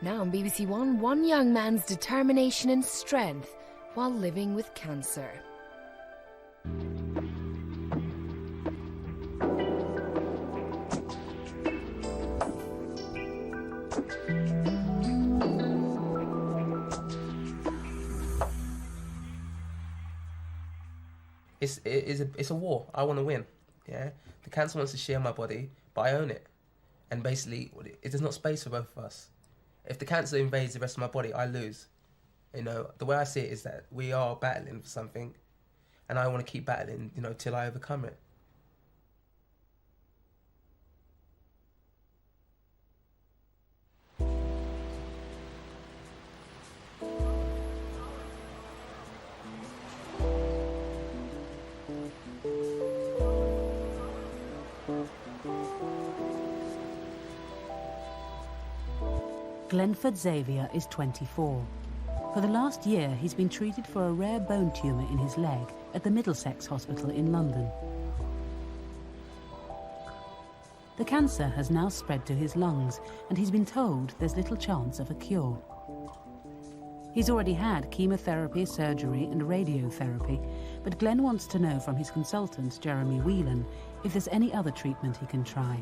Now on BBC One, one young man's determination and strength while living with cancer. It's a war. I want to win. Yeah, the cancer wants to share my body, but I own it. And basically, there's not space for both of us. If the cancer invades the rest of my body, I lose. You know, the way I see it is that we are battling for something, and I want to keep battling, you know, till I overcome it. Glenford Xavier is 24. For the last year, he's been treated for a rare bone tumour in his leg at the Middlesex Hospital in London. The cancer has now spread to his lungs, and he's been told there's little chance of a cure. He's already had chemotherapy, surgery and radiotherapy, but Glenn wants to know from his consultant, Jeremy Whelan, if there's any other treatment he can try.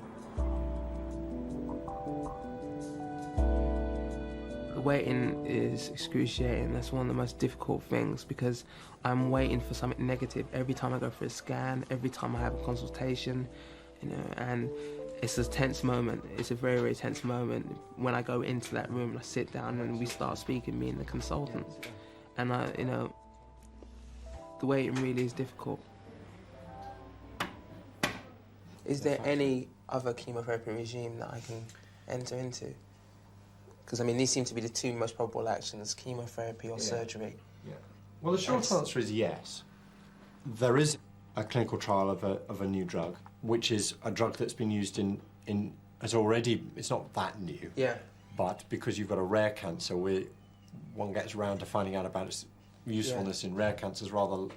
Waiting is excruciating. That's one of the most difficult things because I'm waiting for something negative every time I go for a scan, every time I have a consultation, you know, and it's a tense moment. It's a very, very tense moment when I go into that room and I sit down and we start speaking, me and the consultant. And you know, the waiting really is difficult. Is there any other chemotherapy regime that I can enter into? Because, I mean, these seem to be the two most probable actions, chemotherapy or surgery. Yeah. Well, the short answer is yes. There is a clinical trial of a new drug, which is a drug that's been used it's not that new. Yeah. But because you've got a rare cancer, one gets around to finding out about its usefulness in rare cancers rather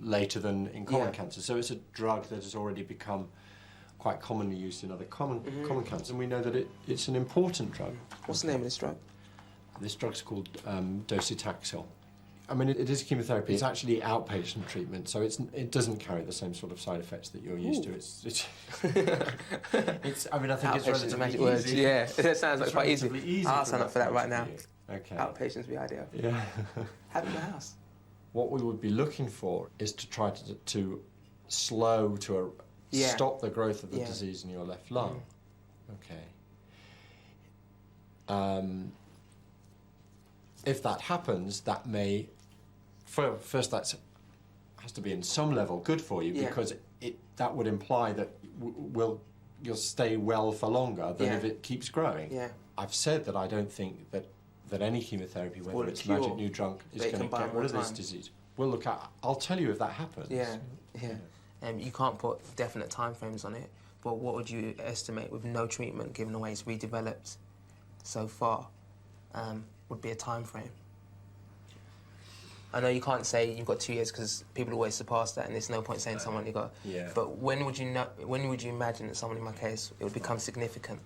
later than in common cancers. So it's a drug that has already become quite commonly used in other common cancers, and we know that it's an important drug. What's the name of this drug? This drug's called docetaxel. I mean, it is chemotherapy. It's actually outpatient treatment, so it doesn't carry the same sort of side effects that you're used to. I mean, I think it's relatively easy. Yeah, it sounds like quite easy. I'll sign up for that right now. Okay. Outpatients would be ideal. Yeah. Have it in the house. What we would be looking for is to try to slow stop the growth of the disease in your left lung. Okay. If that happens, that may... First, that has to be in some level good for you because that would imply that you'll stay well for longer than if it keeps growing. Yeah. I've said that I don't think that any chemotherapy, whether it's magic new drug, is going to get rid of this disease. We'll look at... I'll tell you if that happens. Yeah. You can't put definite timeframes on it, but what would you estimate with no treatment, given the way it's redeveloped so far, would be a time frame? I know you can't say you've got 2 years because people always surpass that, and there's no point saying someone you got. Yeah. But when would you imagine that someone in my case it would become significant?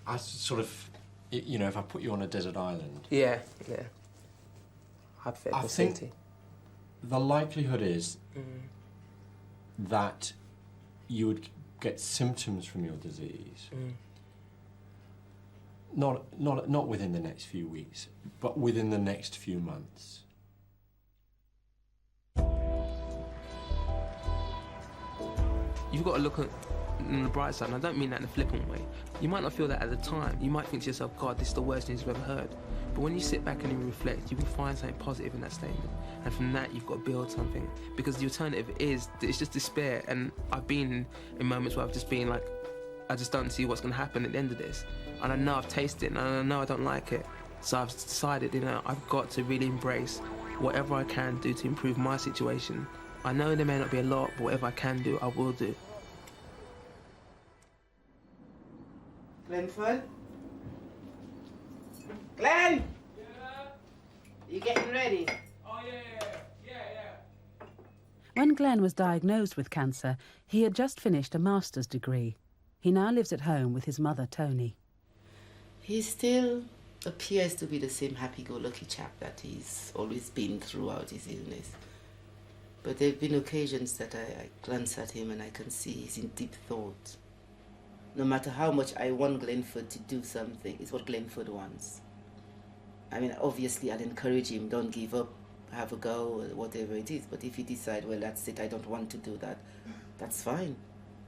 I sort of, you know, if I put you on a desert island. Yeah. Hypothetical city. The likelihood is that you would get symptoms from your disease. Not within the next few weeks, but within the next few months. You've got to look on the bright side, and I don't mean that in a flippant way. You might not feel that at the time. You might think to yourself, God, this is the worst news you've ever heard. But when you sit back and you reflect, you will find something positive in that statement. And from that, you've got to build something. Because the alternative is, it's just despair. And I've been in moments where I've just been like, I just don't see what's going to happen at the end of this. And I know I've tasted it, and I know I don't like it. So I've decided, you know, I've got to really embrace whatever I can do to improve my situation. I know there may not be a lot, but whatever I can do, I will do. Glenford? Glenn! Yeah? You getting ready? Oh, yeah. When Glenn was diagnosed with cancer, he had just finished a master's degree. He now lives at home with his mother, Tony. He still appears to be the same happy-go-lucky chap that he's always been throughout his illness. But there have been occasions that I glance at him and I can see he's in deep thought. No matter how much I want Glenford to do something, it's what Glenford wants. I mean, obviously I'd encourage him, don't give up, have a go, or whatever it is. But if he decides, well, that's it, I don't want to do that, that's fine.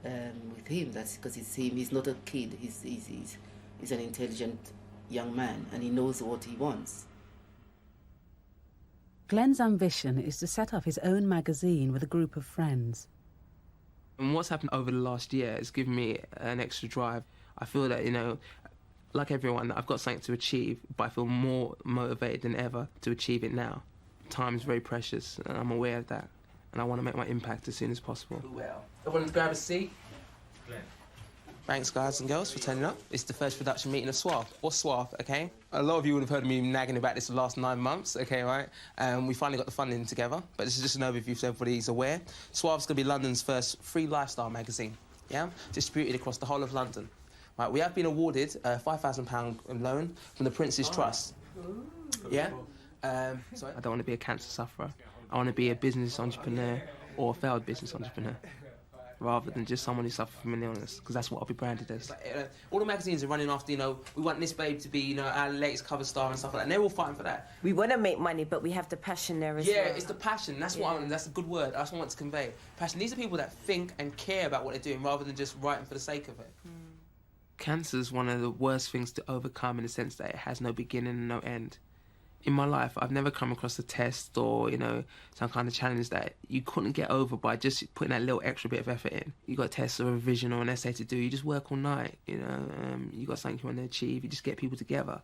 With him, that's because it's him. He's not a kid. He's an intelligent young man, and he knows what he wants. Glenn's ambition is to set up his own magazine with a group of friends. And what's happened over the last year has given me an extra drive. I feel that, you know, like everyone, I've got something to achieve, but I feel more motivated than ever to achieve it now. Time is very precious, and I'm aware of that. And I want to make my impact as soon as possible. Well, everyone grab a seat. Glenn. Thanks, guys and girls, for turning up. It's the first production meeting of Suave, or Suave, OK? A lot of you would have heard me nagging about this the last 9 months, OK, right? We finally got the funding together, but this is just an overview so everybody's aware. Suave's going to be London's first free lifestyle magazine, yeah? Distributed across the whole of London. Right, we have been awarded a £5,000 loan from the Prince's Trust. Yeah? Sorry? I don't want to be a cancer sufferer. I want to be a business entrepreneur or a failed business entrepreneur, rather than just someone who suffers from an illness, because that's what I'll be branded as. All the magazines are running after, you know, we want this babe to be, you know, our latest cover star and stuff like that, and they're all fighting for that. We want to make money, but we have the passion there as well. Yeah, it's the passion. That's what that's a good word. That's what I want to convey. Passion. These are people that think and care about what they're doing, rather than just writing for the sake of it. Cancer's one of the worst things to overcome in the sense that it has no beginning and no end. In my life, I've never come across a test or, you know, some kind of challenge that you couldn't get over by just putting that little extra bit of effort in. You got tests or a revision or an essay to do, you just work all night, you know. You got something you want to achieve, you just get people together,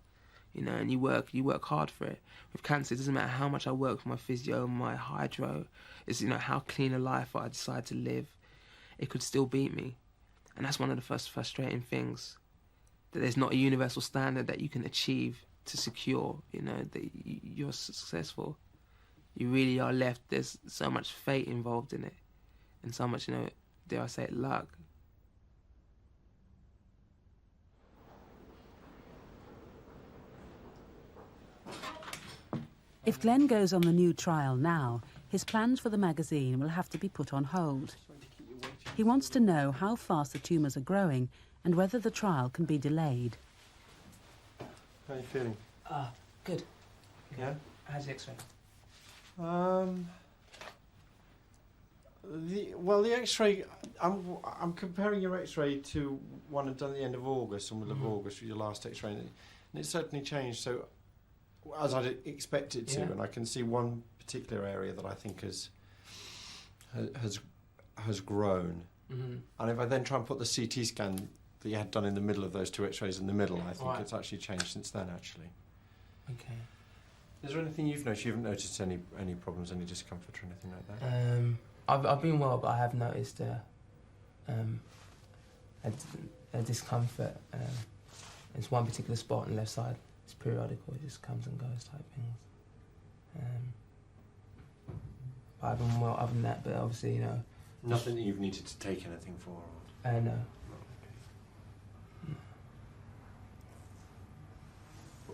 you know, and you work hard for it. With cancer, it doesn't matter how much I work for my physio, my hydro, it's, you know, how clean a life I decide to live, it could still beat me. And that's one of the first frustrating things, that there's not a universal standard that you can achieve to secure, you know, that you're successful. You really are left, there's so much fate involved in it, and so much, you know, dare I say it, luck. If Glenn goes on the new trial now, his plans for the magazine will have to be put on hold. He wants to know how fast the tumours are growing and whether the trial can be delayed. How are you feeling? Good. Yeah? How's the X-ray? The X-ray, I'm comparing your X-ray to one I'd done at the end of August, or middle of August, with your last X-ray, and it certainly changed. So, as I'd expect it to, and I can see one particular area that I think has grown. And if I then try and put the CT scan that you had done in the middle of those two X-rays in the middle, I think it's actually changed since then, actually. Okay. Is there anything you've noticed? You haven't noticed any problems, any discomfort or anything like that? I've been well, but I have noticed a discomfort. It's one particular spot on the left side. It's periodical, it just comes and goes type things. But I've been well other than that, but obviously, you know... Nothing that you've needed to take anything for? No.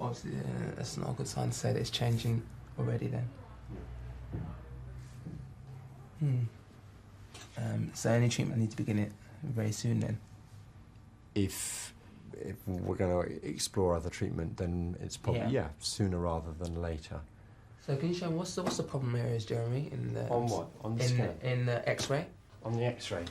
Obviously, that's not a good sign to say that it's changing already then. So any treatment I need to begin it very soon then? If we're going to explore other treatment, then it's probably, sooner rather than later. So can you show me, what's the problem areas, Jeremy? On what? On the scan? In the X-ray? On the X-ray?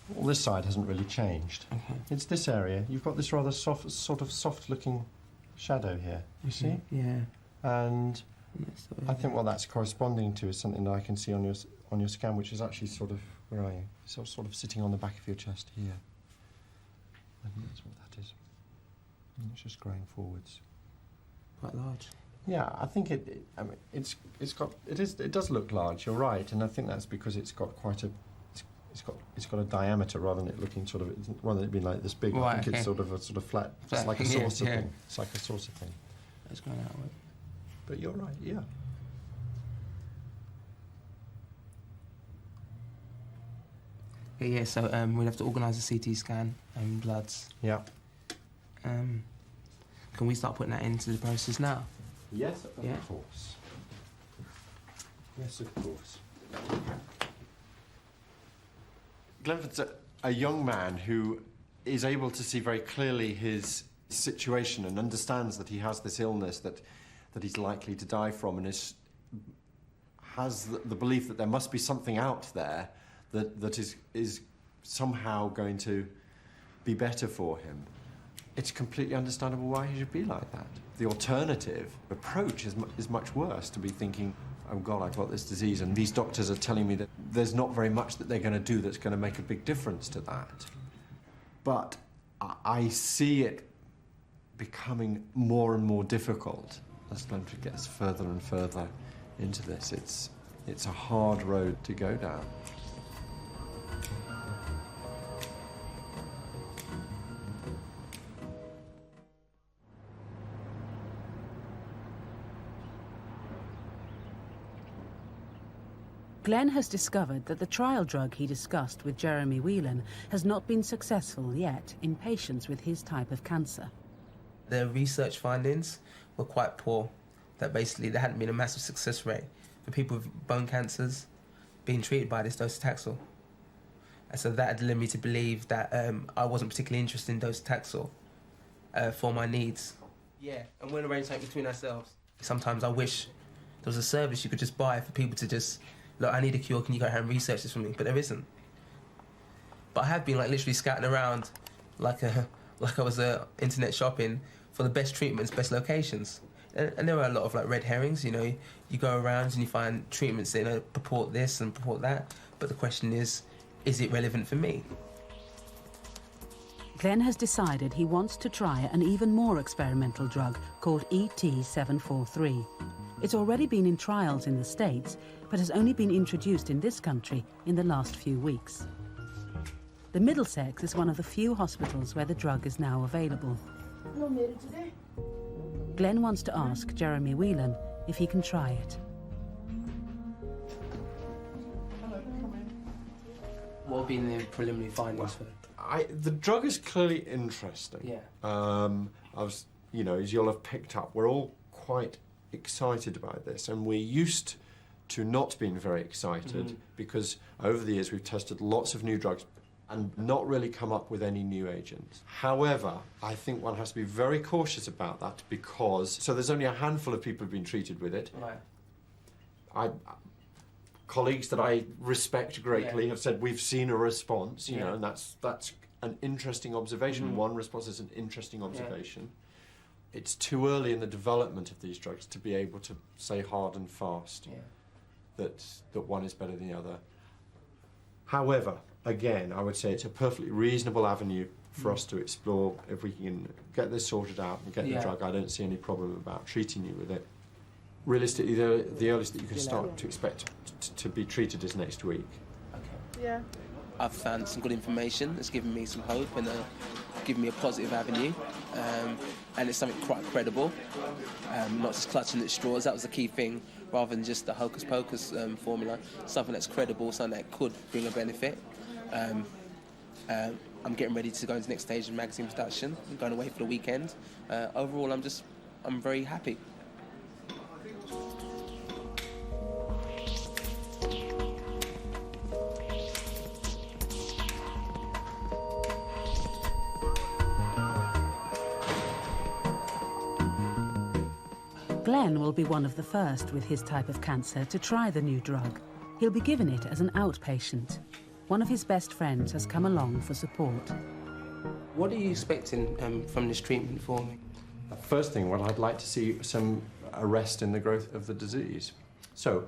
Well, this side hasn't really changed. Okay. It's this area. You've got this rather soft-looking shadow here. You see? Yeah. And I think what that's corresponding to is something that I can see on your scan, which is actually sort of, where are you? Sort of sitting on the back of your chest here. I think that's what that is. And it's just growing forwards. Quite large. Yeah, I think it does look large. You're right, and I think that's because it's got quite a. It's got a diameter rather than it looking sort of, rather than it being like this big. Right, I think it's sort of flat. It's like a saucer thing. It's like a saucer thing. It's going outward. But you're right, yeah. Yeah, so we'll have to organise a CT scan and bloods. Yeah. Can we start putting that into the process now? Yes, of Yeah. course. Yes, of course. Glenford's a young man who is able to see very clearly his situation and understands that he has this illness that he's likely to die from, and has the belief that there must be something out there that is somehow going to be better for him. It's completely understandable why he should be like that. The alternative approach is much worse, to be thinking, oh God, I've got this disease, and these doctors are telling me that there's not very much that they're going to do that's going to make a big difference to that. But I see it becoming more and more difficult as Glenford gets further and further into this. It's a hard road to go down. Glenn has discovered that the trial drug he discussed with Jeremy Whelan has not been successful yet in patients with his type of cancer. The research findings were quite poor, that basically there hadn't been a massive success rate for people with bone cancers being treated by this docetaxel. And so that had led me to believe that I wasn't particularly interested in docetaxel for my needs. Yeah, and we'll arrange something between ourselves. Sometimes I wish there was a service you could just buy for people to just, look, I need a cure, can you go ahead and research this for me? But there isn't. But I have been like literally scouting around like I was internet shopping for the best treatments, best locations. And there are a lot of like red herrings, you know. You go around and you find treatments that, you know, purport this and purport that. But the question is it relevant for me? Glenn has decided he wants to try an even more experimental drug called ET743. It's already been in trials in the States, but has only been introduced in this country in the last few weeks. The Middlesex is one of the few hospitals where the drug is now available. Glenn wants to ask Jeremy Whelan if he can try it. What have been the preliminary findings for it? The drug is clearly interesting. Yeah. As you'll have picked up, we're all quite excited about this, and we're used to not being very excited because over the years we've tested lots of new drugs and not really come up with any new agents. However, I think one has to be very cautious about that because, there's only a handful of people who've been treated with it. Right. Colleagues that I respect greatly Yeah. have said we've seen a response, you know, and that's an interesting observation. One response is an interesting observation. Yeah. It's too early in the development of these drugs to be able to say hard and fast that one is better than the other. However, again, I would say it's a perfectly reasonable avenue for us to explore. If we can get this sorted out and get the drug, I don't see any problem about treating you with it. Realistically, the earliest that you can start to expect to be treated is next week. Okay. Yeah. I've found some good information that's given me some hope and given me a positive avenue. And it's something quite credible, not just clutching at straws. That was the key thing, rather than just the hocus pocus formula. Something that's credible, something that could bring a benefit. I'm getting ready to go into the next stage of magazine production. I'm going away for the weekend. Overall, I'm very happy. Glenn will be one of the first with his type of cancer to try the new drug. He'll be given it as an outpatient. One of his best friends has come along for support. What are you expecting from this treatment for me? First thing, well, I'd like to see some arrest in the growth of the disease. So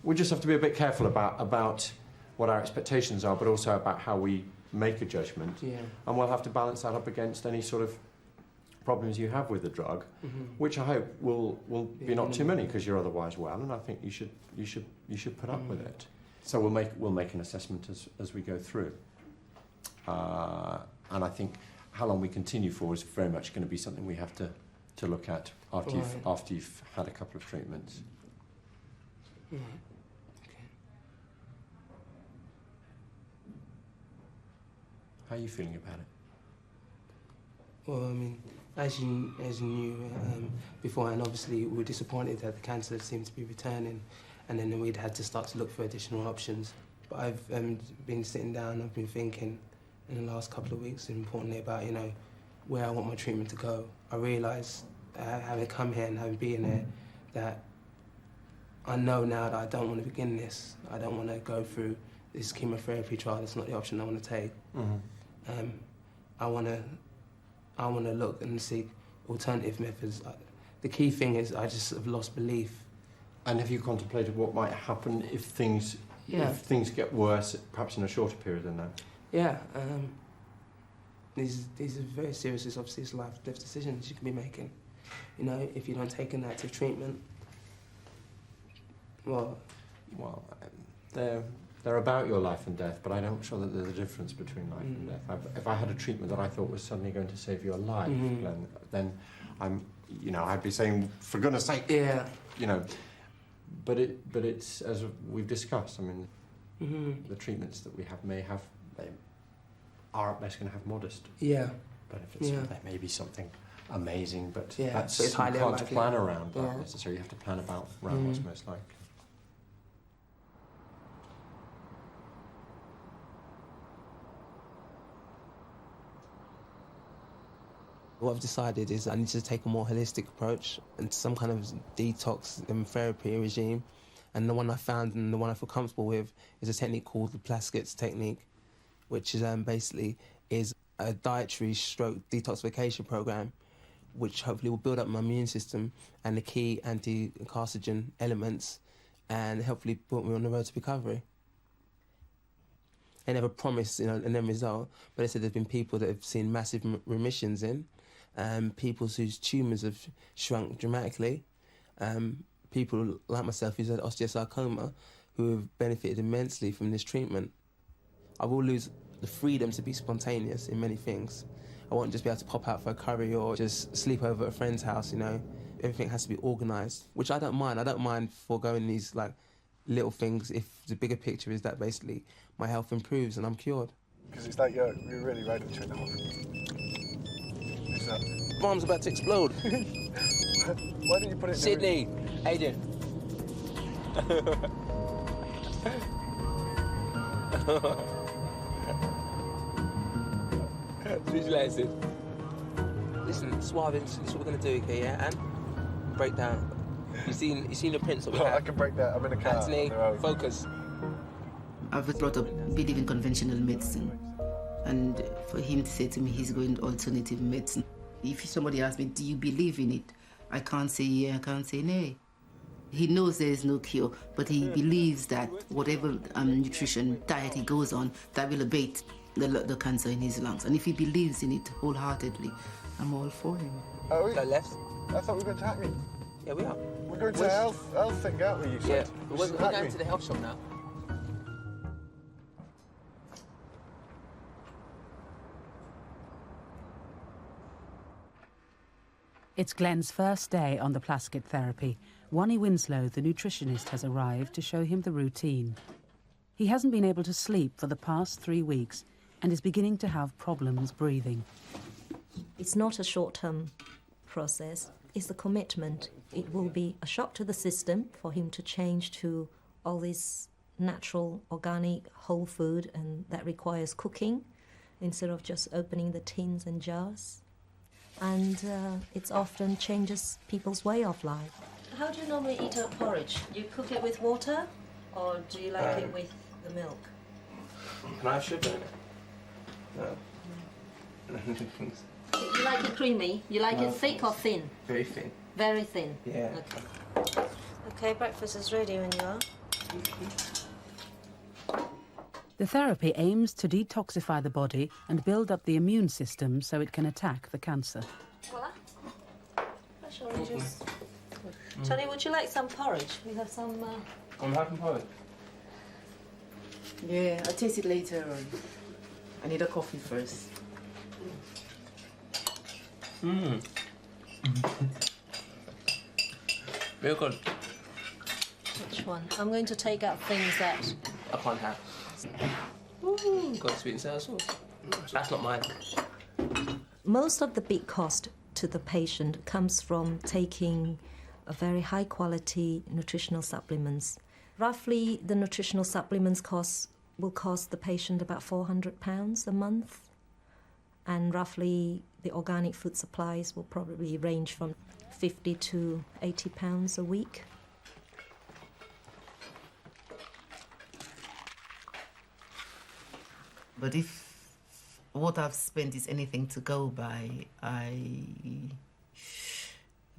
we just have to be a bit careful about what our expectations are, but also about how we make a judgment. Yeah. And we'll have to balance that up against any sort of problems you have with the drug, which I hope will be not too many, because you're otherwise well, and I think you should put up with it. So we'll make an assessment as we go through, and I think how long we continue for is very much going to be something we have to look at after you've had a couple of treatments. How are you feeling about it? Well, I mean, as you knew beforehand, obviously we were disappointed that the cancer seemed to be returning, and then we'd had to start to look for additional options. But I've been sitting down, I've been thinking in the last couple of weeks, importantly, about, you know, where I want my treatment to go. I realised, having come here and having been here, that I know now that I don't want to begin this. I don't want to go through this chemotherapy trial. That's not the option I want to take. Mm-hmm. I want to look and seek alternative methods. The key thing is I just have lost belief. And have you contemplated what might happen if things get worse, perhaps in a shorter period than that? Yeah. These are very serious, obviously, it's life-death decisions you can be making. You know, if you don't take an active treatment, well, they're about your life and death, but I'm not sure that there's a difference between life and death. If I had a treatment that I thought was suddenly going to save your life, then I'd be saying, for goodness sake, you know. But it's, as we've discussed, I mean, the treatments that we have they are at best going to have modest benefits. There may be something amazing, but that's, it's highly you can't unlikely. plan around that necessarily. You have to plan around what's most likely. What I've decided is I need to take a more holistic approach and some kind of detox and therapy regime. And the one I found and the one I feel comfortable with is a technique called the Plaskets technique, which is basically is a dietary stroke detoxification program, which hopefully will build up my immune system and the key anti-carcinogen elements and hopefully put me on the road to recovery. They never promised, you know, an end result, but they said there's been people that have seen massive remissions in, people whose tumours have shrunk dramatically, people like myself who's had osteosarcoma who have benefited immensely from this treatment. I will lose the freedom to be spontaneous in many things. I won't just be able to pop out for a curry or just sleep over at a friend's house, you know. Everything has to be organised, which I don't mind. I don't mind foregoing these, like, little things if the bigger picture is that basically my health improves and I'm cured. Because it's like you're really ready to check the whole Who's that? Bomb's about to explode. Why didn't you put it in Sydney, Adrian. Visualising. Listen, Suave, this is what we're going to do, okay, yeah? And break down. You seen the prints that we have? I can break that. I'm in a car. Anthony, focus. I've brought up believe in conventional medicine, and for him to say to me he's going to alternative medicine. If somebody asks me, do you believe in it? I can't say yeah, I can't say nay. He knows there is no cure, but he believes that whatever nutrition diet he goes on, that will abate the cancer in his lungs. And if he believes in it wholeheartedly, I'm all for him. Oh, Go left. I thought we were going to Hackney. Yeah, we are. We're going to the health thing, aren't we? You said. Yeah, we're going to the health shop now. It's Glenn's first day on the Plasket therapy. Wani Winslow, the nutritionist, has arrived to show him the routine. He hasn't been able to sleep for the past 3 weeks and is beginning to have problems breathing. It's not a short-term process, it's the commitment. It will be a shock to the system for him to change to all this natural, organic, whole food, and that requires cooking instead of just opening the tins and jars. And it often changes people's way of life. How do you normally eat a porridge? Do you cook it with water, or do you like it with the milk? Can I have sugar in it? No. You like it creamy? You like it thick or thin? Very thin. Very thin? Yeah. Okay. Okay, breakfast is ready when you are. The therapy aims to detoxify the body and build up the immune system so it can attack the cancer. Voila. Shall we just... Tony, would you like some porridge? We have some... I'm having porridge. Yeah, I'll taste it later on. I need a coffee first. Real good. Which one? I'm going to take out things that... I can't have. Ooh, got sweet and sour sauce. That's not mine. Most of the big cost to the patient comes from taking a very high quality nutritional supplements. Roughly, the nutritional supplements will cost the patient about £400 a month, and roughly the organic food supplies will probably range from £50 to £80 a week. But if what I've spent is anything to go by, I'd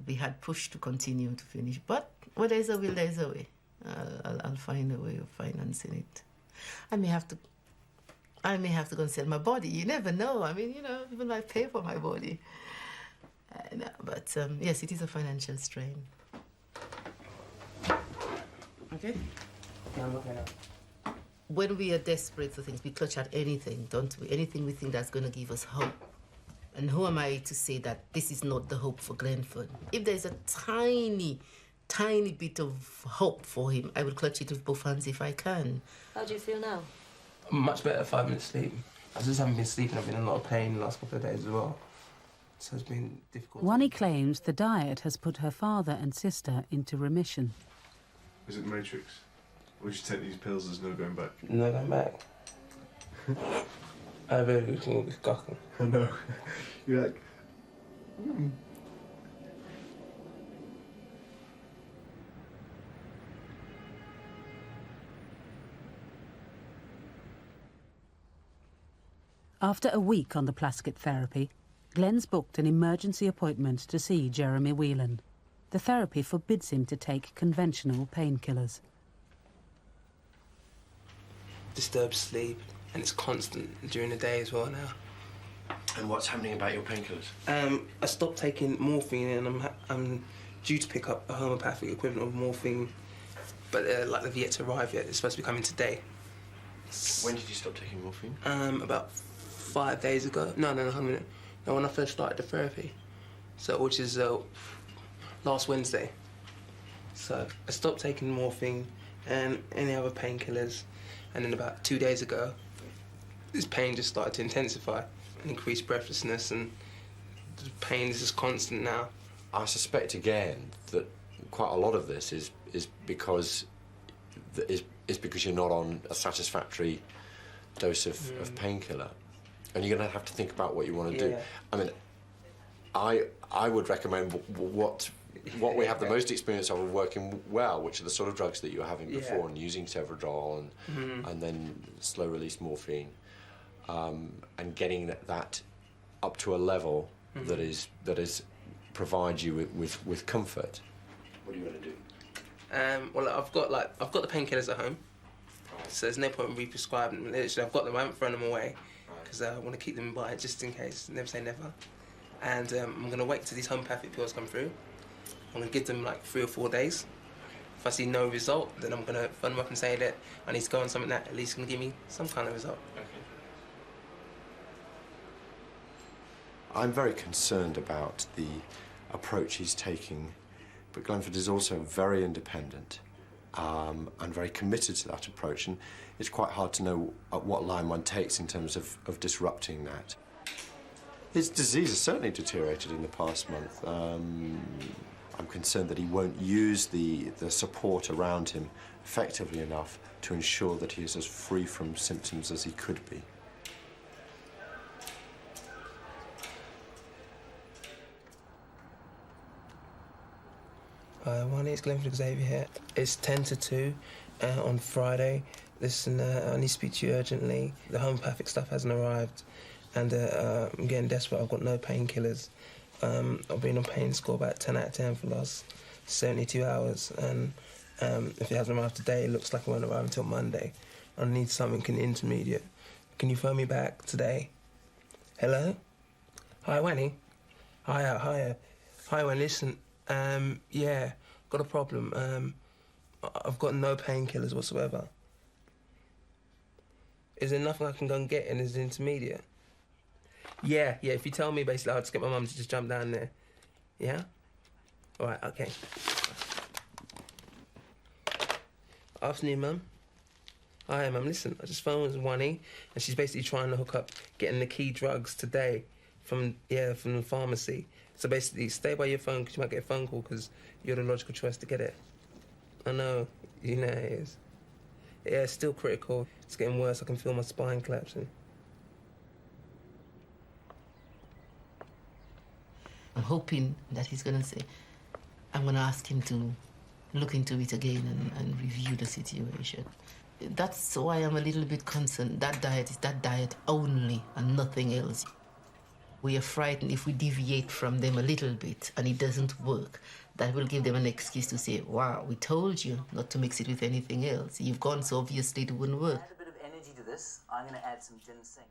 be hard pushed to continue to finish. But where there's a will, there's a way. I'll find a way of financing it. I may have to go and sell my body. You never know. I mean, even I pay for my body. But yes, it is a financial strain. Okay. Yeah, I'm looking now. When we are desperate for things, we clutch at anything, don't we? Anything we think that's going to give us hope. And who am I to say that this is not the hope for Glenford? If there's a tiny bit of hope for him, I will clutch it with both hands if I can. How do you feel now? I'm much better 5 minutes sleep. I just haven't been sleeping. I've been in a lot of pain the last couple of days as well. So it's been difficult. Wani claims the diet has put her father and sister into remission. Is it the Matrix? Would you take these pills? There's no going back. No going back. I really think it's cocking. I know. You're like... After a week on the plasket therapy, Glenn's booked an emergency appointment to see Jeremy Whelan. The therapy forbids him to take conventional painkillers. Disturbed sleep, and it's constant during the day as well now. And what's happening about your painkillers? I stopped taking morphine, and I'm due to pick up a homeopathic equivalent of morphine, but they've yet to arrive yet. It's supposed to be coming today. When did you stop taking morphine? About 5 days ago. No, hold a minute. No, when I first started the therapy, which is last Wednesday. So I stopped taking morphine and any other painkillers. And then about 2 days ago, this pain just started to intensify and increase breathlessness, and the pain is just constant now. I suspect again that quite a lot of this is because you're not on a satisfactory dose of painkiller, and you're going to have to think about what you want to do. I mean, I would recommend what we have the most experience of working well, which are the sort of drugs that you were having before, and using Sevrodol and then slow release morphine, and getting that up to a level that is provides you with comfort. What are you going to do? Well, I've got the painkillers at home, so there's no point in re-prescribing them. Literally, I've got them. I haven't thrown them away because I want to keep them by just in case. Never say never. And I'm going to wait till these homeopathic pills come through. I'm going to give them 3 or 4 days. If I see no result, then I'm going to phone them up and say that I need to go on something that at least can give me some kind of result. Okay. I'm very concerned about the approach he's taking, but Glenford is also very independent and very committed to that approach, and it's quite hard to know what line one takes in terms of disrupting that. His disease has certainly deteriorated in the past month. I'm concerned that he won't use the support around him effectively enough to ensure that he is as free from symptoms as he could be. My name's Glenford Xavier here. It's 10 to 2 on Friday. Listen, I need to speak to you urgently. The homeopathic stuff hasn't arrived, and I'm getting desperate. I've got no painkillers. I've been on pain score about 10 out of 10 for the last 72 hours, and if it hasn't arrived today, it looks like it won't arrive until Monday. I need something intermediate. Can you phone me back today? Hello? Hi, Wanny. Hi, Wanny. Listen, yeah, got a problem. I've got no painkillers whatsoever. Is there nothing I can go and get in as intermediate? Yeah, if you tell me, basically, I'll just get my mum to just jump down there. Yeah? All right, okay. Afternoon, Mum. Hi, Mum, listen, I just phoned Wani, and she's basically trying to hook up getting the key drugs today from the pharmacy. So basically, stay by your phone because you might get a phone call because you're the logical choice to get it. I know, you know it is. Yeah, it's still critical. It's getting worse. I can feel my spine collapsing. I'm hoping that he's going to say, I'm going to ask him to look into it again and review the situation. That's why I'm a little bit concerned. That diet is that diet only and nothing else. We are frightened if we deviate from them a little bit and it doesn't work. That will give them an excuse to say, wow, we told you not to mix it with anything else. You've gone, so obviously it wouldn't work. Add a bit of energy to this. I'm going to add some ginseng.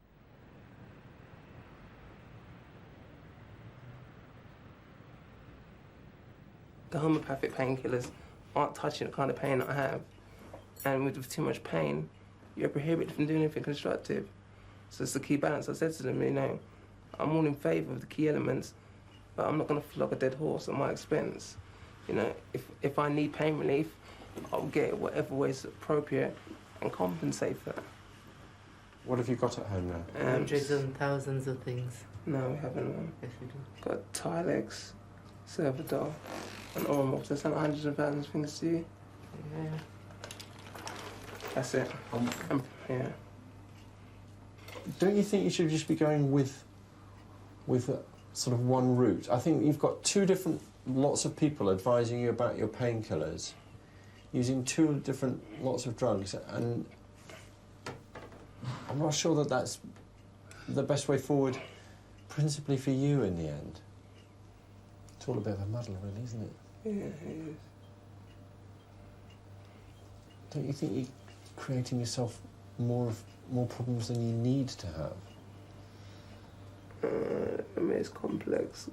The homeopathic painkillers aren't touching the kind of pain that I have. And with too much pain, you're prohibited from doing anything constructive. So it's the key balance. I said to them, you know, I'm all in favour of the key elements, but I'm not going to flog a dead horse at my expense. You know, if I need pain relief, I'll get it whatever way is appropriate and compensate for that. What have you got at home now? Hundreds and thousands of things. No, we haven't. Yes, we do. Got Tilex, Servidol, and Ormol. There's not hundreds of thousands of things to you. Yeah. That's it. Yeah. Don't you think you should just be going with sort of one route? I think you've got lots of people advising you about your painkillers, using lots of drugs, and I'm not sure that that's the best way forward, principally for you in the end. It's all a bit of a muddle, really, isn't it? Yeah, it is. Don't you think you're creating yourself more problems than you need to have? I mean, it's complex.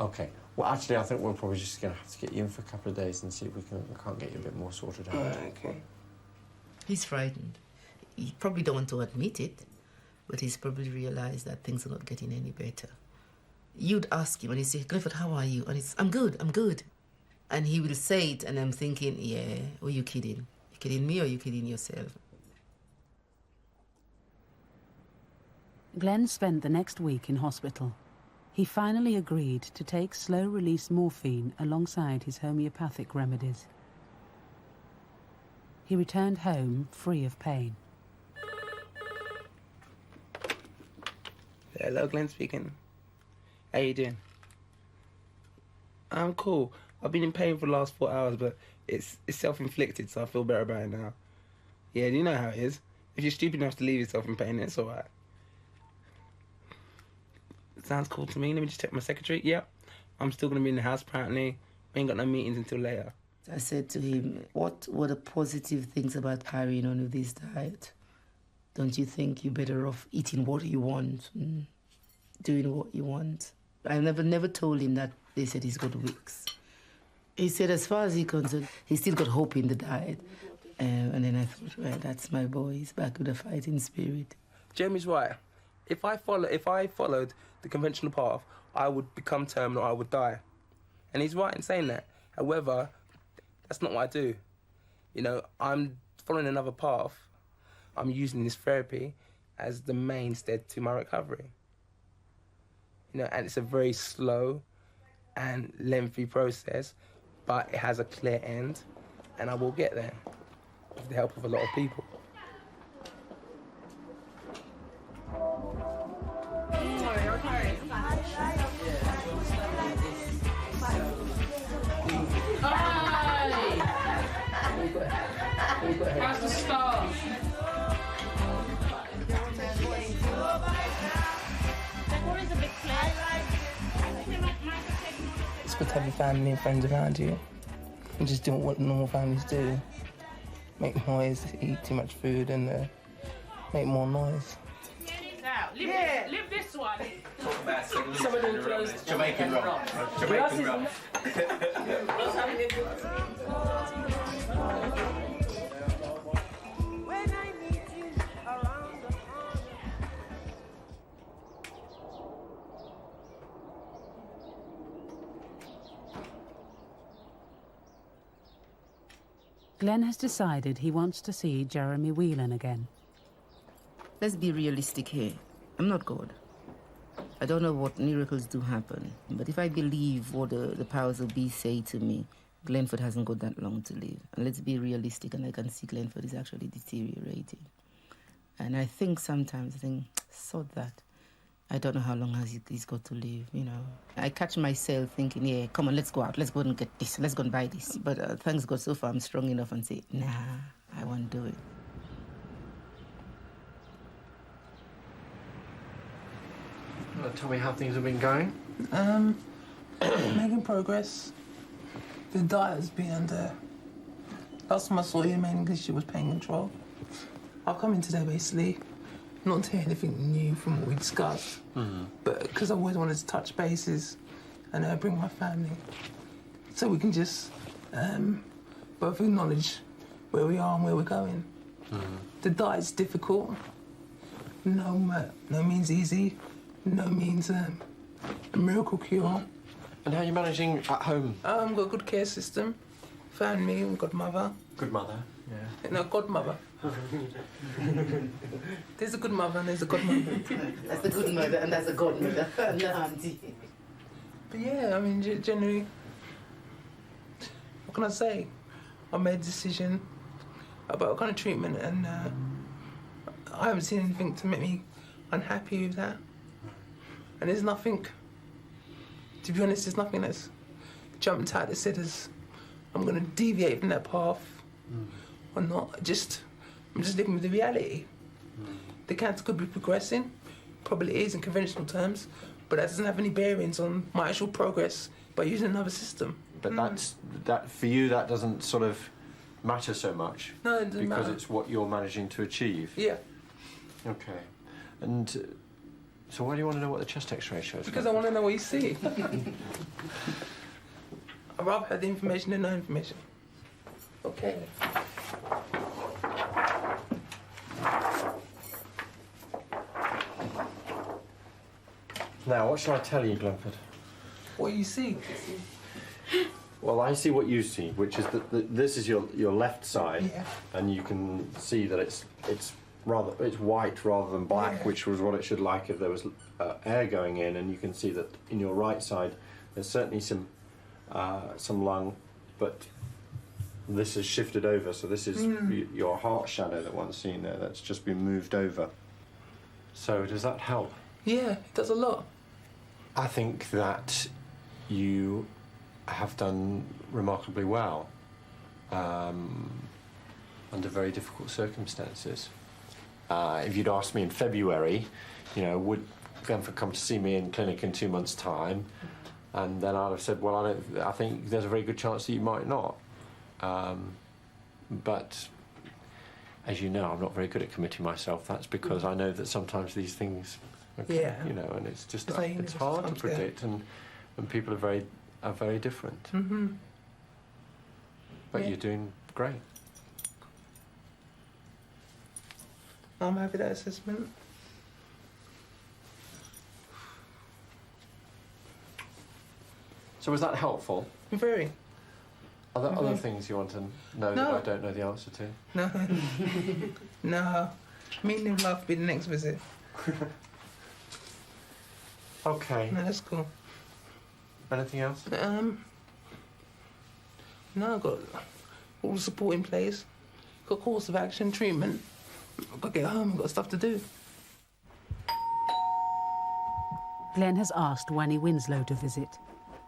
Okay. Well, actually, I think we're probably just going to have to get you in for a couple of days and see if we can't get you a bit more sorted out. Okay. He's frightened. He probably don't want to admit it, but he's probably realised that things are not getting any better. You'd ask him and he'd say, Glenford, how are you? And he's, I'm good. And he will say it and I'm thinking, yeah, are you kidding? You kidding me or you kidding yourself? Glenn spent the next week in hospital. He finally agreed to take slow-release morphine alongside his homeopathic remedies. He returned home free of pain. Hello, Glenn speaking. How you doing? I'm cool. I've been in pain for the last 4 hours, but it's self-inflicted, so I feel better about it now. Yeah, you know how it is. If you're stupid enough to leave yourself in pain, it's all right. Sounds cool to me. Let me just check my secretary. Yep. I'm still going to be in the house, apparently. We ain't got no meetings until later. I said to him, what were the positive things about carrying on with this diet? Don't you think you're better off eating what you want and doing what you want? I never told him that they said he's got weeks. He said as far as he's concerned, he's still got hope in the diet. And then I thought, well, that's my boy. He's back with a fighting spirit. Jeremy's right. If I followed the conventional path, I would become terminal, I would die. And he's right in saying that. However, that's not what I do. You know, I'm following another path. I'm using this therapy as the mainstay to my recovery. You know, and it's a very slow and lengthy process, but it has a clear end, and I will get there with the help of a lot of people. How's the stars? It's good to have your family and friends around you and just do what normal families do. Make noise, eat too much food and make more noise. Live this one. Some of them close. Jamaican rum. Jamaican rum. Glenn has decided he wants to see Jeremy Whelan again. Let's be realistic here. I'm not God. I don't know what miracles do happen, but if I believe what the powers of be say to me, Glenford hasn't got that long to live. And let's be realistic, and I can see Glenford is actually deteriorating. And I think sometimes, sod that. I don't know how long he's got to live, you know. I catch myself thinking, yeah, come on, let's go out. Let's go and get this. Let's go and buy this. But thanks God, so far I'm strong enough and say, nah, I won't do it. Tell me how things have been going. Making progress. The diet's been under. Last time I saw you, mainly because she was pain control. I've come in today basically not to hear anything new from what we discussed, but because I always wanted to touch bases and bring my family, so we can just both acknowledge where we are and where we're going. The diet's difficult. No means easy. No means a miracle cure. And how are you managing at home? I've got a good care system. Found me, and godmother. Good mother, yeah. No, godmother. There's a good mother and there's a godmother. That's the good mother and that's the godmother. And the auntie. But yeah, I mean, generally, what can I say? I made a decision about what kind of treatment, and I haven't seen anything to make me unhappy with that. And there's nothing, to be honest, there's nothing that's jumped out that said I'm going to deviate from that path or not. I'm just living with the reality. The cancer could be progressing, probably is in conventional terms, but that doesn't have any bearings on my actual progress by using another system. But that for you, that doesn't sort of matter so much. No, it doesn't because matter. It's what you're managing to achieve. Yeah. Okay. And so why do you want to know what the chest X-ray shows? Because I want to know what you see. I'd rather have the information than no information. Okay. Now, what shall I tell you, Glenford? What you see? Well, I see what you see, which is that this is your left side, and you can see that it's white rather than black, which was what it should like if there was air going in, and you can see that in your right side there's certainly some lung, but this has shifted over, so this is your heart shadow that one's seen there, that's just been moved over. So does that help? Yeah, it does a lot. I think that you have done remarkably well under very difficult circumstances. If you'd asked me in February, you know, would Glenford come to see me in clinic in 2 months' time, and then I'd have said, well, I think there's a very good chance that you might not. But as you know, I'm not very good at committing myself. That's because I know that sometimes these things, you know, and it's just it's hard to predict, and people are very different. But you're doing great. I'm happy with that assessment. So was that helpful? Very. Are there other things you want to know that I don't know the answer to? No. No. Meaning of life will be the next visit. Okay. No, that's cool. Anything else? No, I've got all the support in place. Got course of action, treatment. I've got to get home, I've got stuff to do. Glenn has asked Wannie Winslow to visit.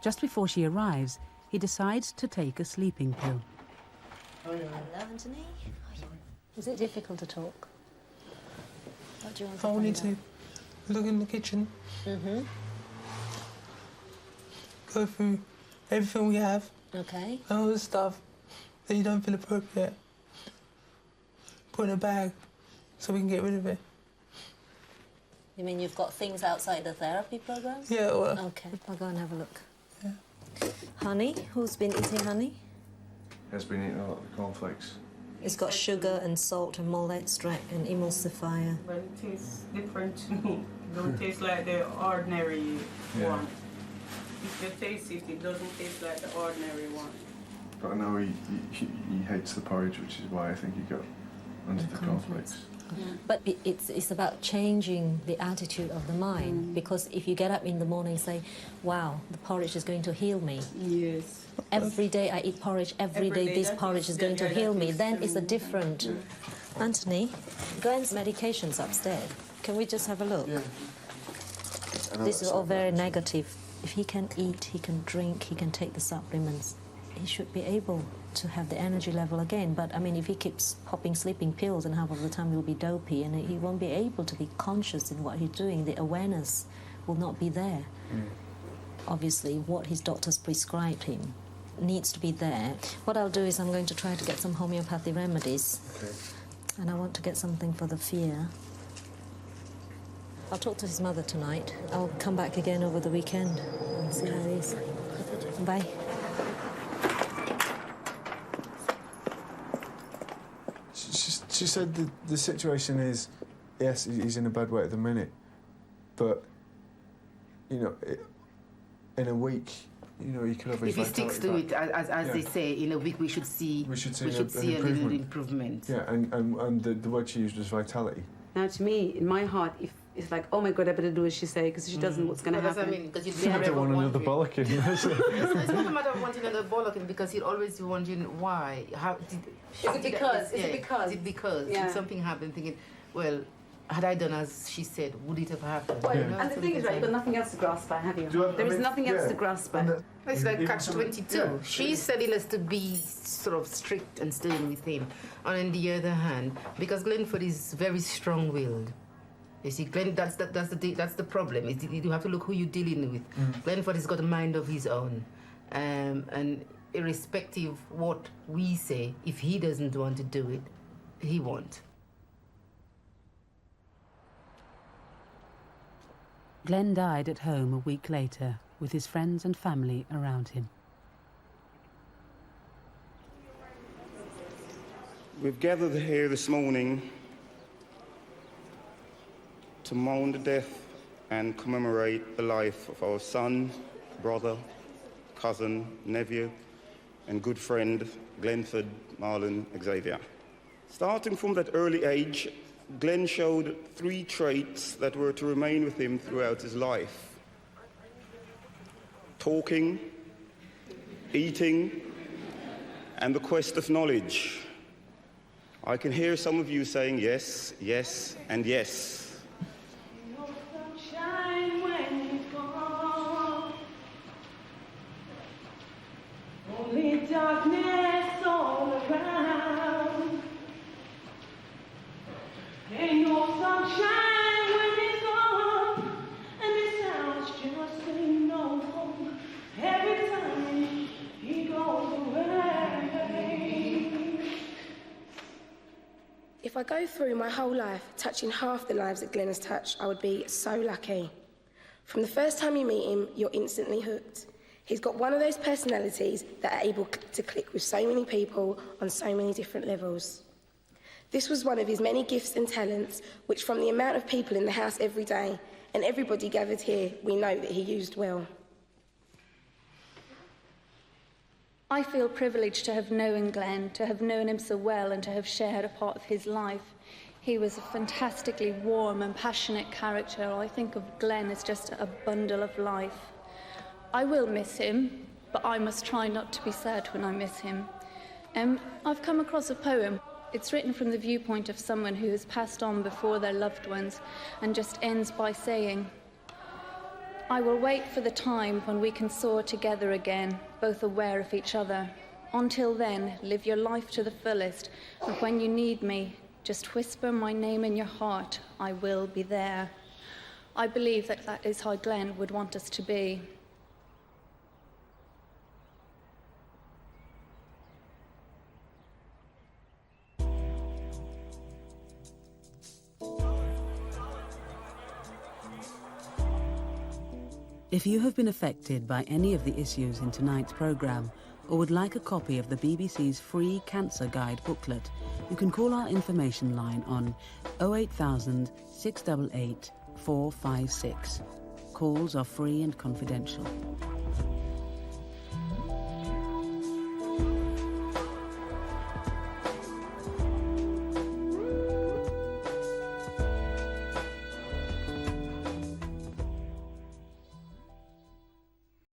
Just before she arrives, he decides to take a sleeping pill. Hello, Anthony. Is it difficult to talk? What do you want to I find need to look in the kitchen. Go through everything we have. Okay. And all the stuff that you don't feel appropriate. Put in a bag so we can get rid of it. You mean you've got things outside the therapy programs? Yeah, well... Okay, I'll go and have a look. Yeah. Honey? Who's been eating honey? Has been eating a lot of cornflakes. It's got sugar and salt and malt extract and emulsifier. But it tastes different to me. It don't taste like the ordinary one. If you taste it, it doesn't taste like the ordinary one. But I know he hates the porridge, which is why I think he got onto the cornflakes. Yeah. But it's about changing the attitude of the mind, because if you get up in the morning and say, wow, the porridge is going to heal me. Yes. Every day I eat porridge, every day this porridge is going to heal me, then it's a different... Anthony, Glenn's medication's upstairs. Can we just have a look? Yeah. This is all very negative. If he can eat, he can drink, he can take the supplements, he should be able to have the energy level again. But I mean, if he keeps popping sleeping pills, and half of the time he'll be dopey and he won't be able to be conscious in what he's doing, the awareness will not be there. Obviously, what his doctors prescribed him needs to be there. What I'll do is I'm going to try to get some homeopathy remedies. Okay. And I want to get something for the fear. I'll talk to his mother tonight. I'll come back again over the weekend and see how he is. Bye. She said the situation is, yes, he's in a bad way at the minute, but, you know, in a week, you know, he could have his If he sticks to it, as they say, in a week we should see a little improvement. Yeah, and the word she used was vitality. Now, to me, in my heart, if it's like, oh my God, I better do as she say, because if she doesn't, what's going to happen? That's what I mean, because you'd I don't want another bollocking. It's not a matter of wanting another bollocking, because you'd always be wondering why. How did? Is it because? Is it because? Is it because? Yeah. Did something happen? Thinking, well, had I done as she said, would it have happened? Well, You know, and the thing is, right, you've got nothing else to grasp at, have you? There is nothing else to grasp at. It's like catch-22. Yeah. She's telling us to be sort of strict and stern with him. And on the other hand, because Glenford is very strong-willed. You see, Glenn, that's the problem. You have to look who you're dealing with. Glenford has got a mind of his own. And irrespective of what we say, if he doesn't want to do it, he won't. Glenn died at home a week later, with his friends and family around him. We've gathered here this morning to mourn the death and commemorate the life of our son, brother, cousin, nephew, and good friend, Glenford Marlon Xavier. Starting from that early age, Glenn showed 3 traits that were to remain with him throughout his life: talking, eating, and the quest of knowledge. I can hear some of you saying yes, yes, and yes. Only darkness all around. Ain't no sunshine when it's gone, and the sounds just ain't no home. Every time he goes away. If I go through my whole life touching half the lives that Glenn has touched, I would be so lucky. From the first time you meet him, you're instantly hooked. He's got one of those personalities that are able to click with so many people on so many different levels. This was one of his many gifts and talents, which from the amount of people in the house every day, and everybody gathered here, we know that he used well. I feel privileged to have known Glenn, to have known him so well and to have shared a part of his life. He was a fantastically warm and passionate character. I think of Glenn as just a bundle of life. I will miss him, but I must try not to be sad when I miss him. I've come across a poem. It's written from the viewpoint of someone who has passed on before their loved ones and just ends by saying, I will wait for the time when we can soar together again, both aware of each other. Until then, live your life to the fullest, and when you need me, just whisper my name in your heart. I will be there. I believe that that is how Glenn would want us to be. If you have been affected by any of the issues in tonight's programme, or would like a copy of the BBC's free Cancer Guide booklet, you can call our information line on 08000 688 456. Calls are free and confidential.